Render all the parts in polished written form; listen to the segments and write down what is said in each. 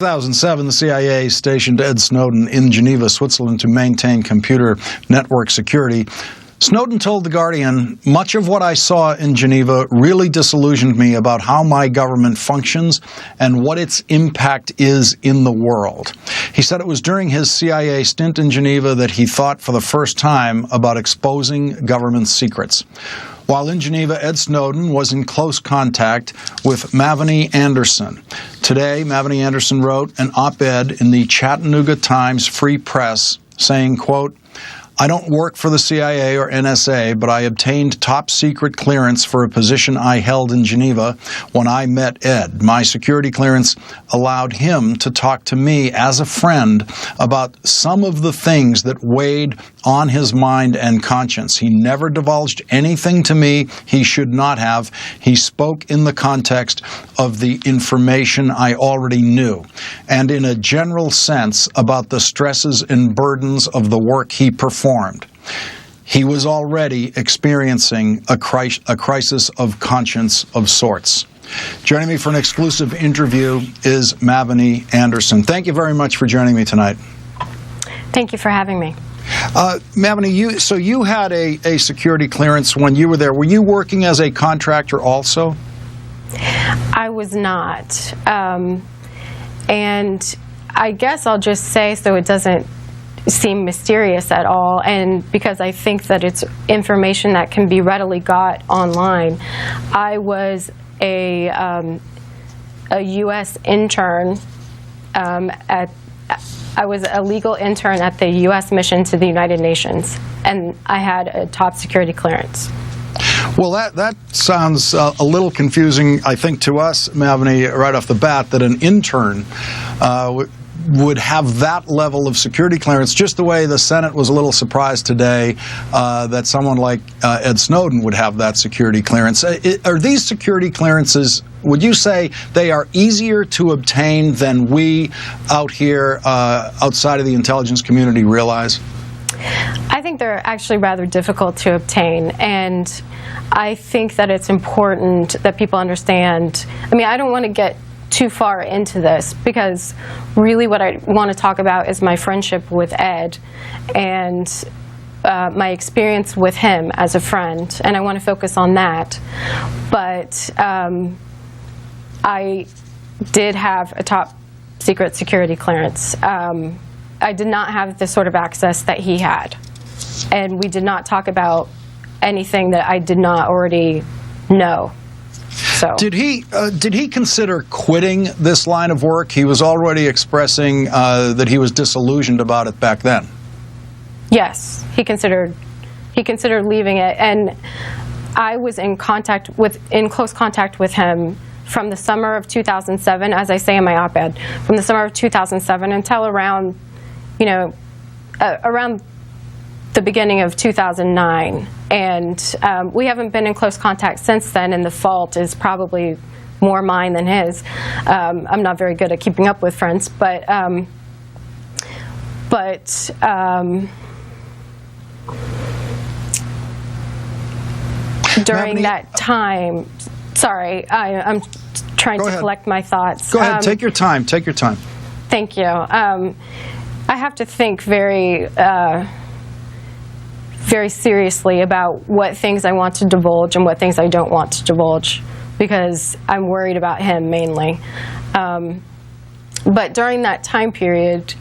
2007, the CIA stationed Ed Snowden in Geneva, Switzerland, to maintain computer network security. Snowden told The Guardian, "Much of what I saw in Geneva really disillusioned me about how my government functions and what its impact is in the world." He said it was during his CIA stint in Geneva that he thought for the first time about exposing government secrets. While in Geneva, Ed Snowden was in close contact with Mavanee Anderson. Today, Mavanee Anderson wrote an op-ed in the Chattanooga Times Free Press saying, quote, "I don't work for the CIA or NSA, but I obtained top-secret clearance for a position I held in Geneva when I met Ed. My security clearance allowed him to talk to me as a friend about some of the things that weighed on his mind and conscience. He never divulged anything to me he should not have. He spoke in the context of the information I already knew, and in a general sense about the stresses and burdens of the work he performed. He was already experiencing a crisis of conscience of sorts." Joining me for an exclusive interview is Mavanee Anderson. Thank you very much for joining me tonight. Thank you for having me. Mavanee, so you had a security clearance when you were there. Were you working as a contractor also? I was not. And I guess I'll just say, so it doesn't seem mysterious at all, and because I think that it's information that can be readily got online, I was a U.S. intern I was a legal intern at the U.S. mission to the United Nations, and I had a top security clearance. Well, that sounds a little confusing, I think, to us, Mavanee, right off the bat, that an intern would have that level of security clearance, just the way the Senate was a little surprised today that someone like Ed Snowden would have that security clearance. Are these security clearances, would you say they are easier to obtain than we out here outside of the intelligence community realize? I think they're actually rather difficult to obtain, and I think that it's important that people understand. I mean, I don't want to get too far into this, because really what I want to talk about is my friendship with Ed and my experience with him as a friend, and I want to focus on that. But I did have a top secret security clearance. I did not have the sort of access that he had, and we did not talk about anything that I did not already know. So. Did he consider quitting this line of work? He was already expressing that he was disillusioned about it back then. Yes, he considered leaving it, and I was in close contact with him from the summer of 2007, as I say in my op-ed, from the summer of 2007 until around, around the beginning of 2009, and we haven't been in close contact since then, and the fault is probably more mine than his. I'm not very good at keeping up with friends, but during that time, sorry, I'm trying to collect my thoughts. Go ahead, take your time, take your time. Thank you. I have to think very seriously about what things I want to divulge and what things I don't want to divulge, because I'm worried about him mainly. But during that time period,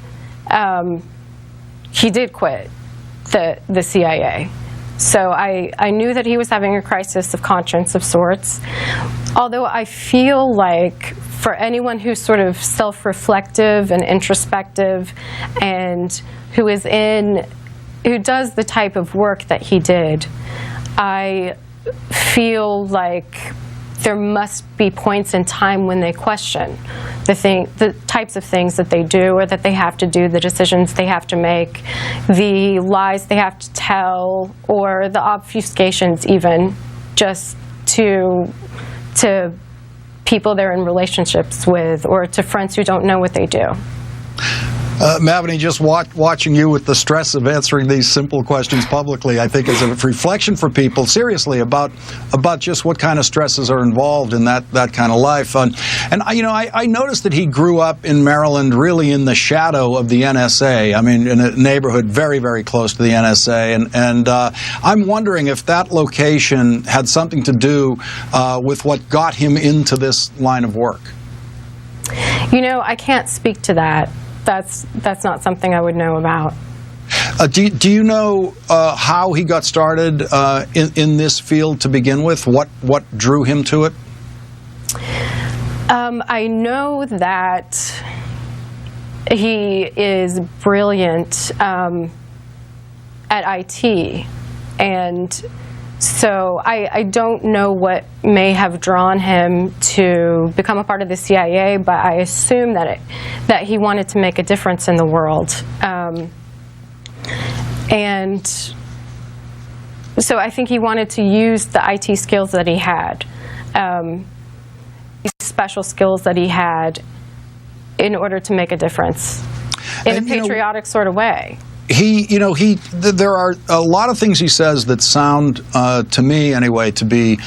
he did quit the CIA. So I knew that he was having a crisis of conscience of sorts, although I feel like for anyone who's sort of self-reflective and introspective and who does the type of work that he did, I feel like there must be points in time when they question the types of things that they do or that they have to do, the decisions they have to make, the lies they have to tell, or the obfuscations even, just to people they're in relationships with or to friends who don't know what they do. Mavanee, just watching you with the stress of answering these simple questions publicly, I think is a reflection for people, seriously, about just what kind of stresses are involved in that kind of life. And I noticed that he grew up in Maryland, really in the shadow of the NSA. I mean, in a neighborhood very, very close to the NSA. And I'm wondering if that location had something to do with what got him into this line of work. I can't speak to that. That's not something I would know about. Do you know how he got started in this field to begin with? What drew him to it? I know that he is brilliant at IT, and so I don't know what may have drawn him to become a part of the CIA, but I assume that he wanted to make a difference in the world. And so I think he wanted to use the IT skills that he had, these special skills that he had, in order to make a difference in a patriotic sort of way. There are a lot of things he says that sound, to me anyway, to be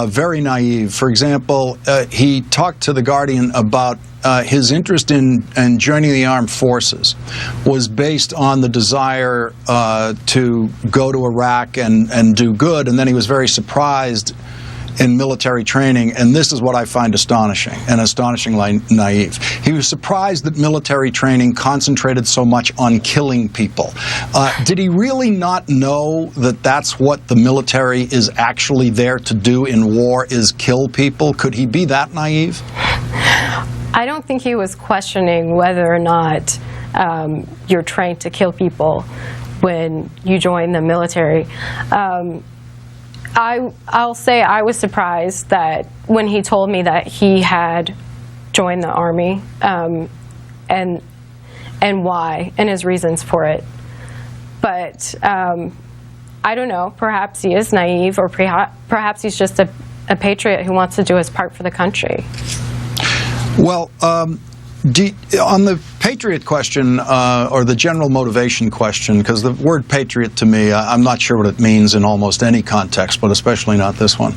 very naive. For example, he talked to The Guardian about his interest in joining the armed forces was based on the desire to go to Iraq and do good, and then he was very surprised in military training, and this is what I find astonishing, and astonishingly naive. He was surprised that military training concentrated so much on killing people. Did he really not know that that's what the military is actually there to do in war, is kill people? Could he be that naive? I don't think he was questioning whether or not you're trained to kill people when you join the military. I'll say I was surprised that when he told me that he had joined the Army, and why, and his reasons for it. But I don't know, perhaps he is naive, or perhaps he's just a patriot who wants to do his part for the country. Well, on the patriot question, or the general motivation question, because the word patriot to me, I'm not sure what it means in almost any context, but especially not this one.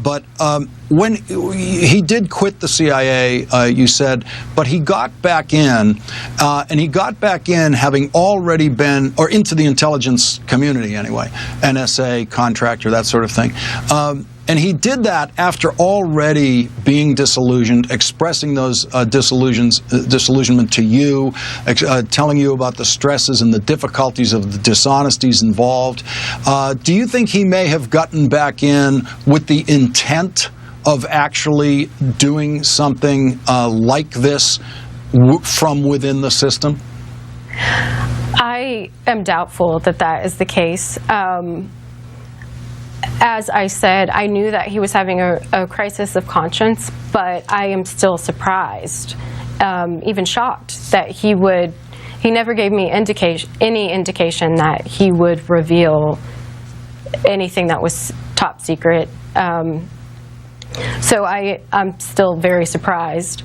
But when he did quit the CIA, you said, but he got back in, and he got back in having already been, or into the intelligence community anyway, NSA, contractor, that sort of thing. And he did that after already being disillusioned, expressing those disillusionment to you, telling you about the stresses and the difficulties of the dishonesties involved. Do you think he may have gotten back in with the intent of actually doing something like this from within the system? I am doubtful that that is the case. As I said, I knew that he was having a crisis of conscience, but I am still surprised, even shocked, that he never gave me any indication that he would reveal anything that was top secret. So I'm still very surprised.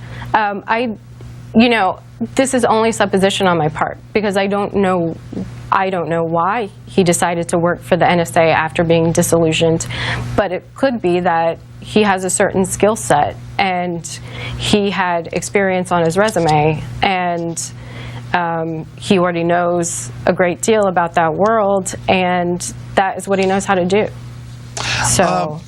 This is only supposition on my part, because I don't know why he decided to work for the NSA after being disillusioned, but it could be that he has a certain skill set and he had experience on his resume, and he already knows a great deal about that world, and that is what he knows how to do. So